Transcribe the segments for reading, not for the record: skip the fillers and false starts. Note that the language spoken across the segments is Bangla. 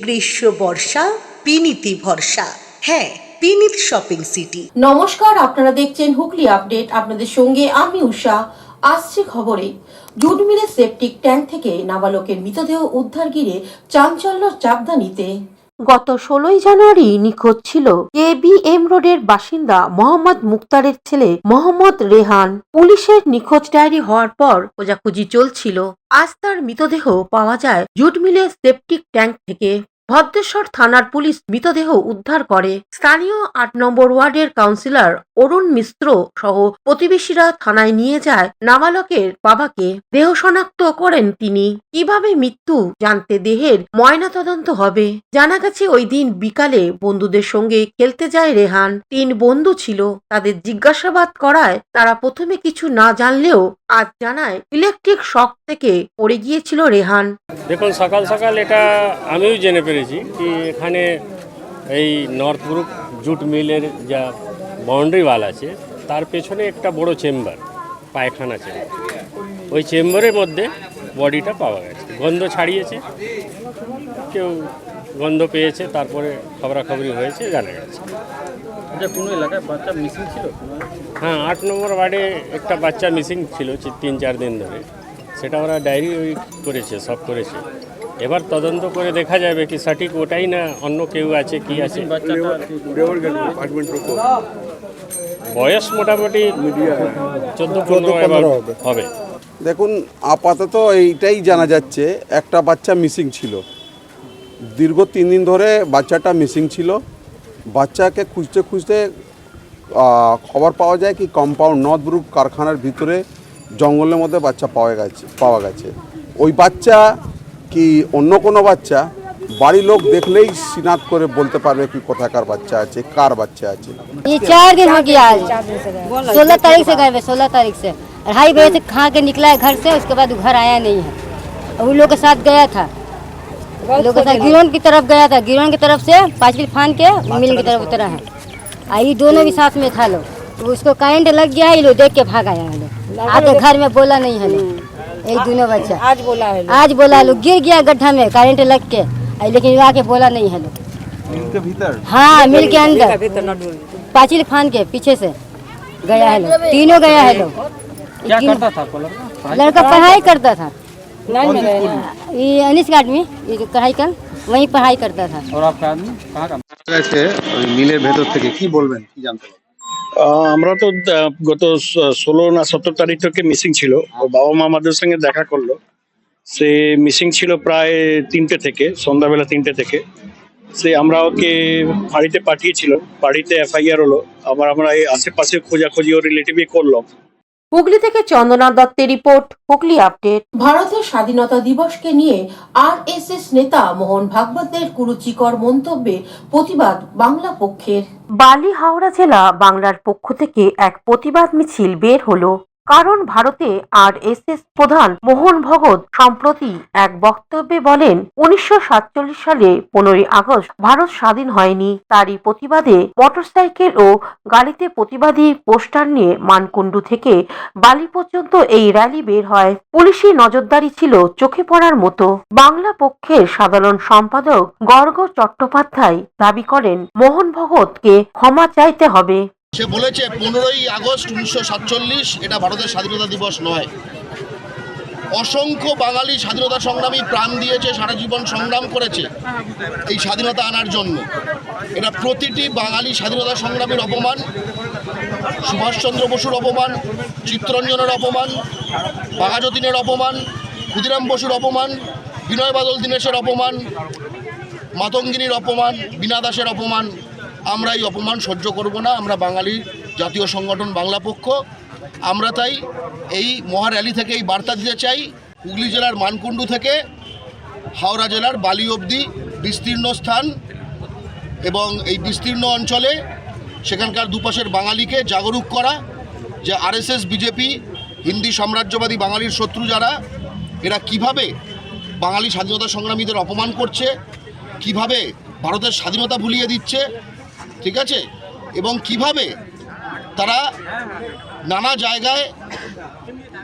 গ্রীষ্ম বর্ষা বিনীতি ভরসা। হ্যাঁ, বিনীত শপিং সিটি। নমস্কার, আপনারা দেখছেন হুগলি আপডেট। আপনাদের সঙ্গে আমি উষা। আসছে খবরে, জুট মিলের সেপটিক ট্যাঙ্ক থেকে নাবালকের মৃতদেহ উদ্ধার ঘিরে চাঞ্চল্য চাকদানিতে। গত 16 জানুয়ারি নিখোঁজ ছিল KBM রোডের বাসিন্দা মোহাম্মদ মুক্তারের ছেলে মোহাম্মদ রেহান। পুলিশের নিখোঁজ ডায়েরি হওয়ার পর খোঁজাখুঁজি চলছিল। আজ তার মৃতদেহ পাওয়া যায় জুট মিলের সেপটিক ট্যাঙ্ক থেকে। ভদ্রেশ্বর থানার পুলিশ মৃতদেহ উদ্ধার করে। স্থানীয় 8 নম্বর ওয়ার্ডের কাউন্সিলর অরুণ মিশ্র সহ প্রতিবেশীরা থানায় নিয়ে যায় নাবালকের বাবাকে। দেহ শনাক্ত করেন তিনি। কিভাবে মৃত্যু জানতে দেহের ময়নাতদন্ত হবে। জানা গেছে ওই দিন বিকালে বন্ধুদের সঙ্গে খেলতে যায় রেহান। 3 বন্ধু ছিল। তাদের জিজ্ঞাসাবাদ করায় তারা প্রথমে কিছু না জানলেও আজ জানায় ইলেকট্রিক শক থেকে পড়ে গিয়েছিল রেহান। দেখুন, সকাল সকাল এটা আমিও জেনে পেরেছি কি এখানে এই নর্থ গ্রুপ জুট মিলের যা বাউন্ডারি ওয়াল আছে তার পেছনে একটা বড় চেম্বার, পায়খানা চেম্বার, ওই চেম্বারের মধ্যে বডিটা পাওয়া গেছে। গন্ধ ছাড়িয়েছে, কেউ গন্ধ পেয়েছে, তারপরে খবরাখবরি হয়েছে, জানা গেছে। কোনো এলাকায় বাচ্চা মিসিং ছিল? হ্যাঁ, 8 নম্বর ওয়ার্ডে একটা বাচ্চা মিসিং ছিল 3-4 দিন ধরে। সেটা ওরা ডায়েরি করেছে, সব করেছে। এবার তদন্ত করে দেখা যাবে কি সঠিক ওটাই না অন্য কেউ আছে, কি আছে। বয়স মোটামুটি 14-15 হবে। দেখুন, আপাতত এইটাই জানা যাচ্ছে একটা বাচ্চা মিসিং ছিল। দীর্ঘ 3 দিন ধরে বাচ্চাটা মিসিং ছিল। বাচ্চাকে খুঁজতে খুঁজতে খবর পাওয়া যায় কি কম্পাউন্ড নর্থ গ্রুপ কারখানার ভিতরে জঙ্গলের মধ্যে বাচ্চা পাওয়া গেছে। ওই বাচ্চা কি অন্য কোনো বাচ্চা, বাড়ির লোক দেখলেই সিনাত করে বলতে পারবে কি কোথাকার বাচ্চা আছে, কার বাচ্চা আছে। ये 4 दिन हो गया आज, 16 तारीख से गए, 16 तारीख से 2:30 बजे से खा के निकला है घर से। उसके बाद घर आया नहीं है। उन लोग के साथ गया था, लोग के साथ गिरोन की तरफ गया था। गिरोन की तरफ से 5 किलो फान के मिल की तरफ उतरा है। ये दोनों भी साथ में था लोग। तो उसको करंट लग गया है, ये लोग देख के भाग आया है। आके घर में बोला नहीं है। यही दोनों बच्चा आज बोला लोग गिर गया गड्ढा में करंट लग के, लेकिन आके बोला नहीं है लोग। मिल के भीतर? हाँ, मिल के अंदर पाचिल फान के पीछे से गया है लोग। तीनों गया है लोग। क्या करता था लड़का पढ़ाई करता था। ये अनिस अकादमी पढ़ाई कर, वहीं पढ़ाई करता था। और आपका आदमी कहाँ का? মিলের ভেতর থেকে কি বলবেন, কি জানতে পারবেন? আমরা তো গত 16 না 17 তারিখ থেকে মিসিং ছিল। ওর বাবা মা আমাদের সঙ্গে দেখা করলো। সে মিসিং ছিল প্রায় 3টে থেকে, সন্ধ্যাবেলা 3টে থেকে। সে আমরা ওকে বাড়িতে পাঠিয়েছিলাম, বাড়িতে FIR হলো। আমরা এই আশেপাশে খোঁজাখুঁজি ওর রিলেটিভই করলাম। হুগলি থেকে চন্দনা দত্তের রিপোর্ট, হুগলি আপডেট। ভারতের স্বাধীনতা দিবসকে নিয়ে RSS নেতা মোহন ভাগবতের কুরুচিকর মন্তব্যে প্রতিবাদ বাংলা পক্ষের। বালি হাওড়া জেলা বাংলার পক্ষ থেকে এক প্রতিবাদ মিছিল বের হলো। কারণ ভারতে RSS প্রধান মোহন ভগত সম্প্রতি এক বক্তব্যে বলেন 1947 সালে 15ই আগস্ট ভারত স্বাধীন হয়নি। তারই প্রতিবাদে মোটরসাইকেল ও গাড়িতে প্রতিবাদী পোস্টার নিয়ে মানকুণ্ডু থেকে বালি পর্যন্ত এই র্যালি বের হয়। পুলিশি নজরদারি ছিল চোখে পড়ার মতো। বাংলা পক্ষের সাধারণ সম্পাদক গর্গ চট্টোপাধ্যায় দাবি করেন মোহন ভগতকে ক্ষমা চাইতে হবে। সে বলেছে 15ই আগস্ট 1947 এটা ভারতের স্বাধীনতা দিবস নয়। অসংখ্য বাঙালি স্বাধীনতা সংগ্রামী প্রাণ দিয়েছে, সারা জীবন সংগ্রাম করেছে এই স্বাধীনতা আনার জন্য। এটা প্রতিটি বাঙালি স্বাধীনতা সংগ্রামীর অপমান, সুভাষচন্দ্র বসুর অপমান, চিত্তরঞ্জনের অপমান, বাঘাযতীনের অপমান, ক্ষুদিরাম বসুর অপমান, বিনয় বাদল দীনেশের অপমান, মাতঙ্গিনীর অপমান, বীণা দাসের অপমান। আমরা এই অপমান সহ্য করব না। আমরা বাঙালি জাতীয় সংগঠন বাংলা পক্ষ, আমরা তাই এই মহা র্যালি থেকে এই বার্তা দিতে চাই। হুগলি জেলার মানকুণ্ডু থেকে হাওড়া জেলার বালি অবধি বিস্তীর্ণ স্থান এবং এই বিস্তীর্ণ অঞ্চলে সেখানকার দুপাশের বাঙালিকে জাগরুক করা যে RSS বিজেপি হিন্দি সাম্রাজ্যবাদী বাঙালির শত্রু যারা, এরা কিভাবে বাঙালি স্বাধীনতা সংগ্রামীদের অপমান করছে, কিভাবে ভারতের স্বাধীনতা ভুলিয়ে দিচ্ছে, ঠিক আছে, এবং কিভাবে তারা নানা জায়গায়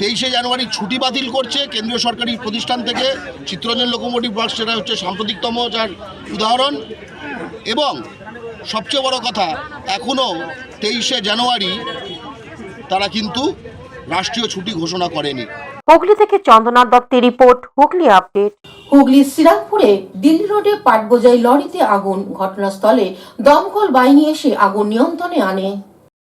23শে জানুয়ারি ছুটি বাতিল করছে কেন্দ্রীয় সরকারি প্রতিষ্ঠান থেকে, চিত্তরঞ্জন লোকোমোটিভ ওয়ার্কস, সেটা হচ্ছে সাম্প্রতিকতম যার উদাহরণ। এবং সবচেয়ে বড় কথা, এখনও 23শে জানুয়ারি তারা কিন্তু রাষ্ট্রীয় ছুটি ঘোষণা করেনি। হুগলি থেকে চন্দনা দত্তের রিপোর্ট, হুগলি আপডেট। হুগলির শ্রীরামপুরে দিল্লি রোডে পাট বোঝাই লরিতে আগুন, ঘটনাস্থলে দমকল বাহিনী এসে আগুন নিয়ন্ত্রণে আনে।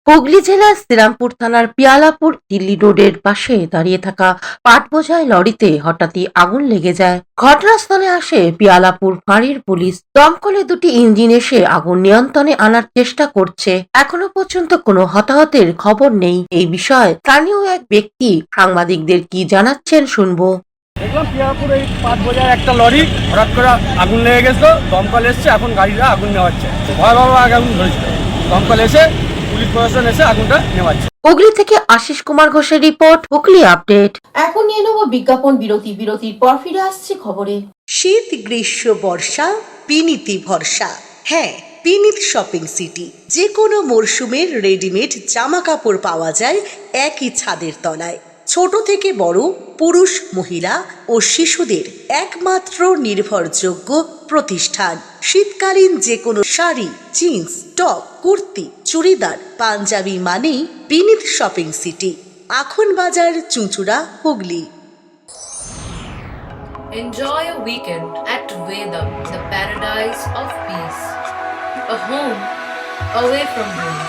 হুগলি জেলার শ্রীরামপুর থানার পিয়ালাপুর দিল্লি রোডের পাশে দাঁড়িয়ে থাকা পাট বোঝাই লরিতে হঠাৎই আগুন লেগে যায়। ঘটনাস্থলে আসে পিয়ালাপুর ফাঁড়ির পুলিশ। দমকলে দুটি ইঞ্জিন এসে আগুন নিয়ন্ত্রণে আনার চেষ্টা করছে। এখনো পর্যন্ত কোনো হতাহতের খবর নেই। এই বিষয়ে স্থানীয় এক ব্যক্তি সাংবাদিকদের কি জানাচ্ছেন শুনবো। দেখলাম পিয়াপুরে এই পাঁচ বোঝার একটা লরি হঠাৎ করে আগুন লেগে গেছিল, দমকল এসছে, এখন গাড়িটা আগুন নেওয়াচ্ছে। ভয়াবহ আগুন ধরেছিল, দমকল এসে পুলিশ প্রশাসন এসে আগুনটা নেওয়াচ্ছে। হুগলি থেকে আশিস কুমার ঘোষের রিপোর্ট, হুগলি আপডেট। এখন নিয়ে নেব বিজ্ঞাপন বিরতি। বিরতির পর ফিরে আসছে খবরে। শীত, গ্রীষ্ম, বর্ষা, পিনিতি ভরসা। হ্যাঁ, পিনিত শপিং সিটি। যে কোনো মরশুমের রেডিমেড জামা কাপড় পাওয়া যায় একই ছাদের তলায়। ছোট থেকে বড়, পুরুষ, মহিলা ও শিশুদের একমাত্র নির্ভরযোগ্য প্রতিষ্ঠান। শীতকালীন যে কোনো শাড়ি, জিন্স, টপ, কুর্তি, চুড়িদার, পাঞ্জাবি মানেই বিনীত শপিং সিটি। আখন বাজার, চুঁচুড়া, Hooghly. Enjoy a weekend at Vedam, the paradise of peace. A home away from home.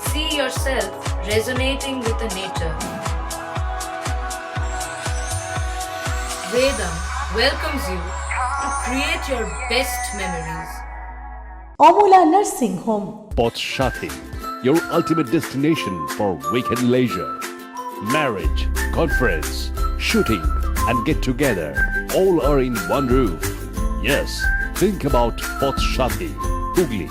See yourself resonating with the nature. Vedam welcomes you to create your best memories. Amala nursing home. Potshati, your ultimate destination for weekend leisure. Marriage, conference, shooting, and get together all are in one roof. Yes, think about Potshati, Hugli.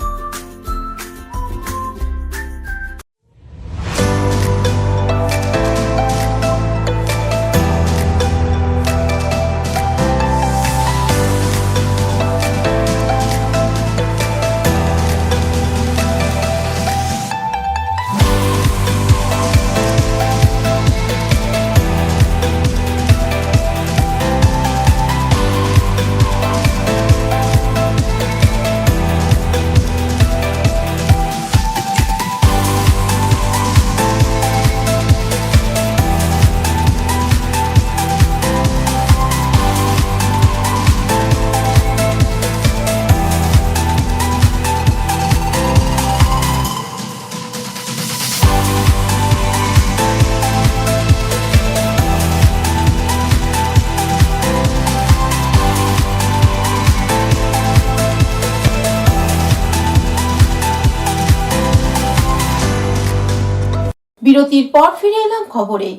বিরতির পর ফিরে এলাম খবরে।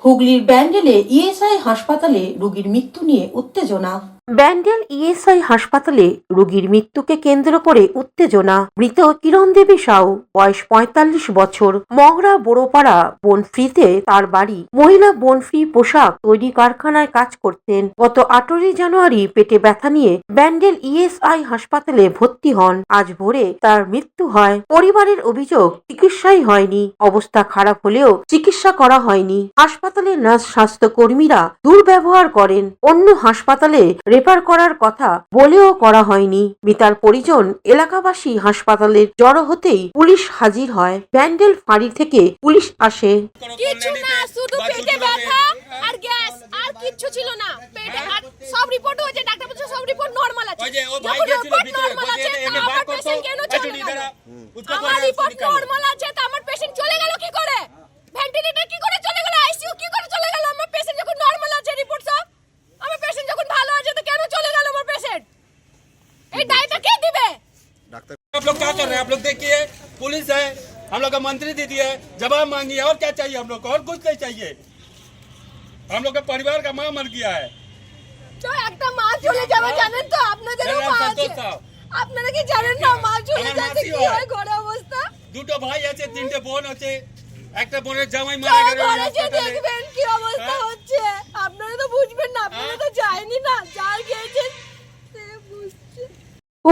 হুগলির ব্যান্ডেলে ইএসআই হাসপাতালে রোগীর মৃত্যু নিয়ে উত্তেজনা। ব্যান্ডেল ইএসআই হাসপাতালে রোগীর মৃত্যুকে কেন্দ্র করে উত্তেজনা। মৃত কিরণ দেবী সাউ, বয়স ৪৫ বছর, মগরা বড়পাড়া বনফ্রিতে তার বাড়ি। মহিলা বনফ্রি পোশাক তৈরি কারখানায় কাজ করতেন। গত ৮ই জানুয়ারি পেটে ব্যথা নিয়ে ব্যান্ডেল ইএসআই হাসপাতালে ভর্তি হন। আজ ভোরে তার মৃত্যু হয়। পরিবারের অভিযোগ, চিকিৎসাই হয়নি। অবস্থা খারাপ হলেও চিকিৎসা করা হয়নি। হাসপাতালের নার্স, স্বাস্থ্যকর্মীরা দুর্ব্যবহার করেন। অন্য হাসপাতালে রেফার করার কথা বলেও করা হয়নি। মৃতার পরিজন, এলাকাবাসী হাসপাতালের জড়ো হতেই পুলিশ হাজির হয়। ব্যান্ডেল ফাঁড়ি থেকে পুলিশ আসে। কিছু না, শুধু পেটে ব্যথা আর গ্যাস, আর কিছু ছিল না। পেটে আর সব রিপোর্ট হয়েছে, ডাক্তার বলছে সব রিপোর্ট নরমাল আছে। যখন রিপোর্ট নরমাল আছে তা আমার পেশেন্ট কেন চলে গেল? আমার রিপোর্ট নরমাল আছে তা আমার পেশেন্ট চলে গেল কি করে? ভেন্টিলেটর কি করে চলে গেল? আইসিইউ কি করে চলে গেল? আমার পেশেন্ট যখন নরমাল আছে, রিপোর্ট সব, আমার পেশেন্ট যখন ভালো আছে তো কেন চলে গেল আমার পেশেন্ট? এই দায়টা কে দিবে? आप लोग क्या कर रहे हैं? आप लोग देखिए, पुलिस है, हम लोग का मंत्री दीदी है, जवाब मांगिए। और क्या चाहिए हम लोग को? और कुछ नहीं चाहिए। हम लोग का परिवार का माँ मर गया है। তো একটা মা চলে যাবে জানেন তো? আপনাদেরও মা আছে, আপনারা কি জানেন না মা চলে যাচ্ছে কি হয় ঘরে অবস্থা? দুটো ভাই আছে, তিনটে বোন আছে, একটা বোনের জামাই মারা গেল ঘরে যে দেখবেন কি অবস্থা হচ্ছে, আপনারা তো বুঝবেন না, আপনারা তো যায়নি না, যার গিয়েছেন সে বুঝছে।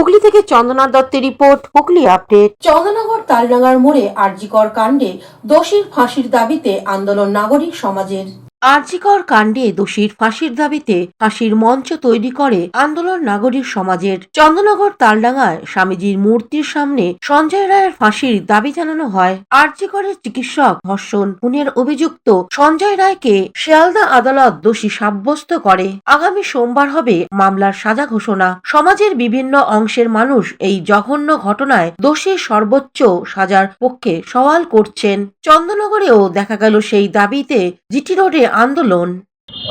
হুগলি থেকে চন্দনা দত্তের রিপোর্ট, হুগলি আপডেট। চন্দননগর তালডাঙ্গার মোড়ে আরজিকর কাণ্ডে দোষীর ফাঁসির দাবিতে আন্দোলন নাগরিক সমাজের। আরজিকর কাণ্ডে দোষীর ফাঁসির দাবিতে ফাঁসির মঞ্চ তৈরি করে আন্দোলন নাগরিক সমাজের। চন্দননগর তালডাঙ্গায় স্বামীজির মূর্তির সামনে সঞ্জয় রায়ের ফাঁসির দাবি জানানো হয়। আরজিকরের চিকিৎসক ধর্ষণ খুনের অভিযুক্ত সঞ্জয় রায়কে শিয়ালদা আদালত দোষী সাব্যস্ত করে। আগামী সোমবার হবে মামলার সাজা ঘোষণা। সমাজের বিভিন্ন অংশের মানুষ এই জঘন্য ঘটনায় দোষী সর্বোচ্চ সাজার পক্ষে সওয়াল করছেন। চন্দননগরেও দেখা গেল সেই দাবিতে জিটি রোডে আন্দোলন।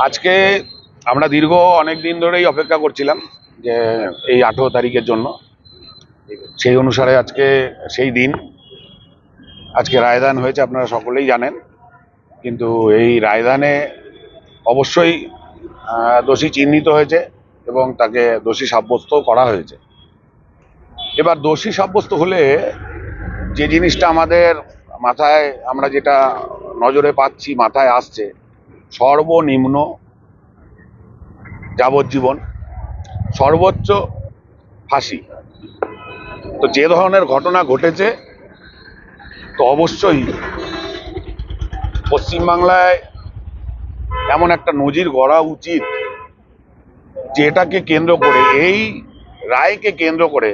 আজকে আমরা দীর্ঘ অনেক দিন ধরেই অপেক্ষা করছিলাম যে এই 18 তারিখের জন্য। সেই অনুসারে আজকে সেই দিন, আজকে রায়দান হয়েছে, আপনারা সকলেই জানেন। কিন্তু এই রায়দানে অবশ্যই দোষী চিহ্নিত হয়েছে এবং তাকে দোষী সাব্যস্ত করা হয়েছে। এবার দোষী সাব্যস্ত হলে যে জিনিসটা আমাদের মাথায়, আমরা যেটা নজরে পাচ্ছি, মাথায় আসছে, সর্বনিম্ন যাবজ্জীবন, সর্বোচ্চ ফাঁসি। তো যে ধরনের ঘটনা ঘটেছে, তো অবশ্যই পশ্চিমবাংলায় এমন একটা নজির গড়া উচিত যে এটাকে কেন্দ্র করে, এই রায়কে কেন্দ্র করে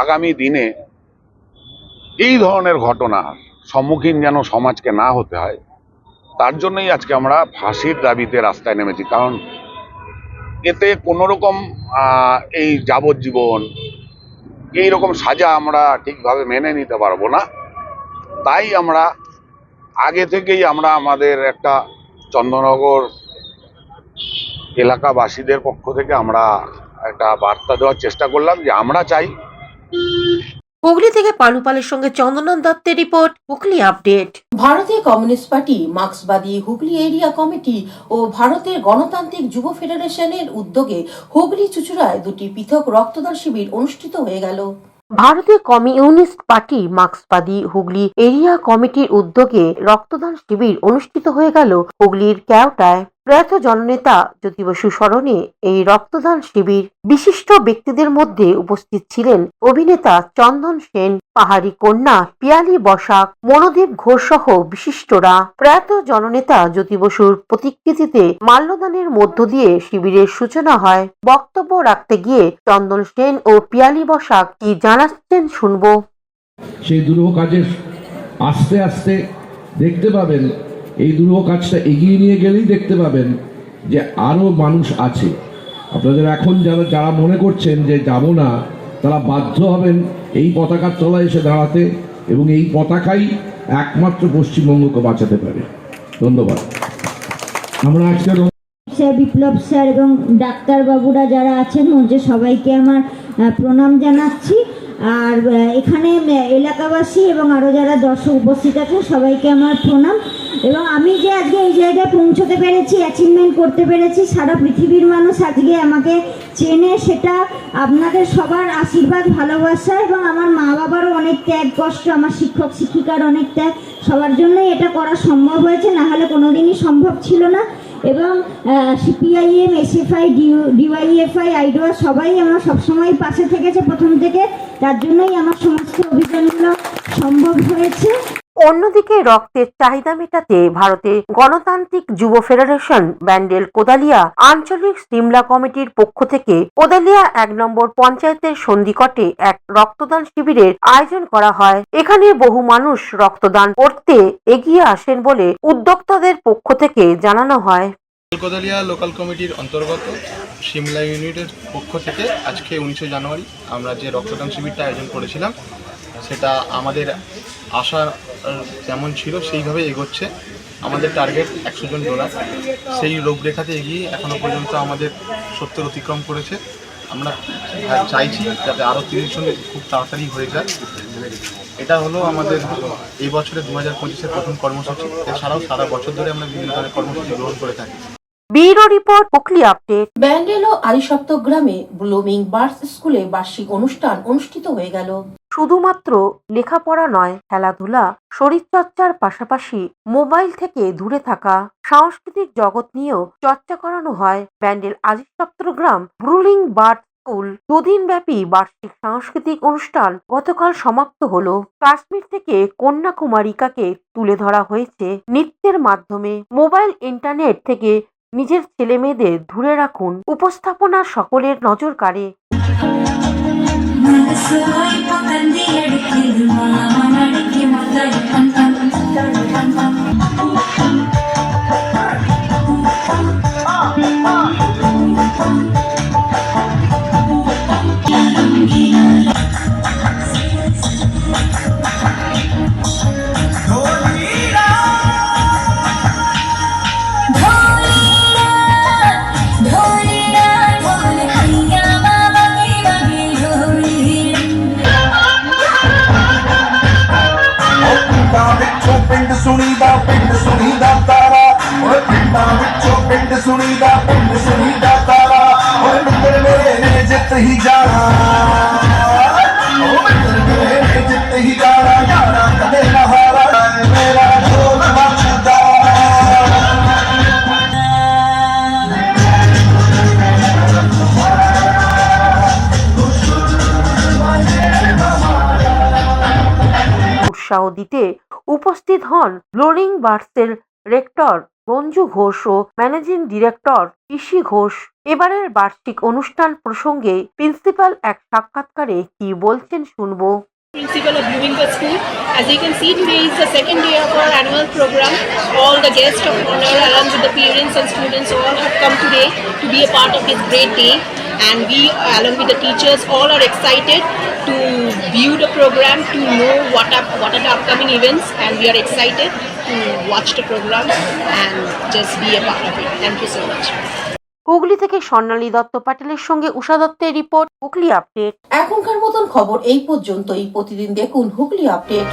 আগামী দিনে এই ধরনের ঘটনার সম্মুখীন যেন সমাজকে না হতে হয়। তার জন্যই আজকে আমরা ফাঁসির দাবিতে রাস্তায় নেমেছি। কারণ এতে কোনো রকম এই যাবজ্জীবন এইরকম সাজা আমরা ঠিকভাবে মেনে নিতে পারবো না। তাই আমরা আগে থেকেই আমাদের একটা চন্দননগর এলাকাবাসীদের পক্ষ থেকে আমরা একটা বার্তা দেওয়ার চেষ্টা করলাম যে আমরা চাই। হুগলি থেকে পানুপালের সঙ্গে চন্দনা দত্তের রিপোর্ট, হুগলি আপডেট। ভারতীয় কমিউনিস্ট পার্টি, মার্ক্সবাদী হুগলি এরিয়া কমিটি ও ভারতের গণতান্ত্রিক যুব ফেডারেশনের উদ্যোগে হুগলি চুঁচুড়ায় দুটি পৃথক রক্তদান শিবির অনুষ্ঠিত হয়ে গেল। ভারতীয় কমিউনিস্ট পার্টি, মার্ক্সবাদী হুগলি এরিয়া কমিটির উদ্যোগে রক্তদান শিবির অনুষ্ঠিত হয়ে গেল হুগলির কেওটায়। প্রয়াত জননেতা জ্যোতি বসু স্মরণে এই রক্তদান শিবির। বিশিষ্ট ব্যক্তিদের মধ্যে উপস্থিত ছিলেন অভিনেতা চন্দন সেন, পাহাড়ি কন্যা পিয়ালি বসাক, মনোদীপ ঘোষ সহ বিশিষ্টরা। প্রয়াত জননেতা জ্যোতি বসুর প্রতিকৃতিতে মাল্যদানের মধ্য দিয়ে শিবিরের সূচনা হয়। বক্তব্য রাখতে গিয়ে চন্দন সেন ও পিয়ালি বসাক কি জানাচ্ছেন শুনবো। সেই দুরূহ কাজের আস্তে আস্তে দেখতে পাবেন, এই দুরূহ কাজটা এগিয়ে নিয়ে গেলেই দেখতে পাবেন যে আরো মানুষ আছে। আপনাদের এখন যারা মনে করছেন যে যাব না, তারা বাধ্য হবেন এই পতাকার তলায় এসে দাঁড়াতে, এবং এই পতাকাই একমাত্র পশ্চিমবঙ্গকে বাঁচাতে পারে। ধন্যবাদ। আমরা আজকে বিপ্লব স্যার এবং ডাক্তারবাবুরা যারা আছেন মঞ্চে, সবাইকে আমার প্রণাম জানাচ্ছি। আর এখানে এলাকাবাসী এবং আরও যারা দর্শক উপস্থিত আছেন সবাইকে আমার প্রণাম। এবং আমি যে আজকে এই জায়গায় পৌঁছতে পেরেছি, অ্যাচিভমেন্ট করতে পেরেছি, সারা পৃথিবীর মানুষ আজকে আমাকে চেনে, সেটা আপনাদের সবার আশীর্বাদ, ভালোবাসা এবং আমার মা বাবারও অনেক ত্যাগ কষ্ট, আমার শিক্ষক শিক্ষিকার অনেক ত্যাগ, সবার জন্যই এটা করা সম্ভব হয়েছে, না হলে কোনোদিনই সম্ভব ছিল না। এবং সিপিআইএম, এসএফআই, ডিওয়াইএফআই, আইডোয়া সবাই আমার সবসময় পাশে থেকেছে প্রথম থেকে, তার জন্যই আমার সমস্ত অভিযানগুলো সম্ভব হয়েছে। অন্যদিকে রক্তের চাহিদা মেটাতে ভারতের গণতান্ত্রিক যুব ফেডারেশন ব্যান্ডেল কোদালিয়া আঞ্চলিক সিমলা কমিটির পক্ষ থেকে কোদালিয়া 1 নম্বর পঞ্চায়েতের সন্ধিকটে এক রক্তদান শিবিরের আয়োজন করা হয়। এখানে বহু মানুষ রক্তদান করতে এগিয়ে আসেন বলে উদ্যোক্তাদের পক্ষ থেকে জানানো হয়। কোদালিয়া লোকাল কমিটির অন্তর্গত সিমলা ইউনিটের পক্ষ থেকে আজকে 19 জানুয়ারি আমরা যে রক্তদান শিবিরটা আয়োজন করেছিলাম, সেটা আমাদের আশা যেমন ছিল সেইভাবে এগোচ্ছে। আমাদের টার্গেট 100 জন ডোনার, সেই রূপরেখাতে এগিয়ে এখনও পর্যন্ত আমাদের 70 অতিক্রম করেছে। আমরা চাইছি যাতে আরও 30 জন খুব তাড়াতাড়ি হয়ে যায়। এটা হলো আমাদের এই বছরের 2025-এর প্রথম কর্মসূচি। এছাড়াও সারা বছর ধরে আমরা বিভিন্ন ধরনের কর্মসূচি গ্রহণ করে থাকি। Bureau report, Hooghly update. Bandel ও আরিসপ্ত গ্রামে ব্লুমিং বার্ডস স্কুলে বার্ষিক অনুষ্ঠান অনুষ্ঠিত হয়ে গেল। শুধুমাত্র লেখাপড়া নয়, খেলাধুলা, শরীরচর্চার পাশাপাশি মোবাইল থেকে দূরে থাকা, সাংস্কৃতিক জগৎ নিয়েও চর্চা করানো হয়। ব্যান্ডেল আরিসপ্ত গ্রাম ব্লুমিং বার্ডস স্কুল দুদিন ব্যাপী বার্ষিক সাংস্কৃতিক অনুষ্ঠান গতকাল সমাপ্ত হলো। কাশ্মীর থেকে কন্যাকুমারিকাকে তুলে ধরা হয়েছে নৃত্যের মাধ্যমে। মোবাইল ইন্টারনেট থেকে নিজের ছেলে মেয়েদের দূরে রাখুন। উপস্থাপনা সকলের নজর কাড়ে। ਪਿੰਡ ਸੁਣੀਦਾ ਤਾਰਾ ਓਏ ਪਿੰਡਾਂ ਵਿੱਚੋਂ ਪਿੰਡ ਸੁਣੀਦਾ ਤਾਰਾ ਓਏ ਮਿੱਤਰ ਮੇਰੇ ਨੇ ਜਿੱਤ ਹੀ ਜਾਣਾ ਓਏ ਮਿੱਤਰ ਮੇਰੇ ਨੇ ਜਿੱਤ ਹੀ ਜਾਣਾ ਯਾਰਾ ਕਦੇ ਨਾ ਹਾਰਾ ਮੇਰਾ ਢੋਲ ਵੱਜਦਾ উৎসাহ দিতে উপস্থিত হন ব্লোরিং বার্ডসের রেক্টর রঞ্জু ঘোষ ও ম্যানেজিং ডিরেক্টর ইশি ঘোষ। এবারের বার্ষিক অনুষ্ঠান প্রসঙ্গে প্রিন্সিপাল এক সাক্ষাৎকারে কি বলছেন শুনবো। Principal of Bloomingdale School. As you can see, today is the second day of our annual program. All the guests of honor along with the parents and students all have come today to be a part of this great day, and we along with the teachers all are excited to view the program, to know what are the upcoming events, and we are excited to watch the program and just be a part of it. Thank you so much. Hooghly থেকে স্বর্ণালী দত্ত প্যাটেলের সঙ্গে উষা দত্তের রিপোর্ট, হুগলি আপডেট। এখনকার মতন খবর এই পর্যন্তই। প্রতিদিন দেখুন হুগলি আপডেট।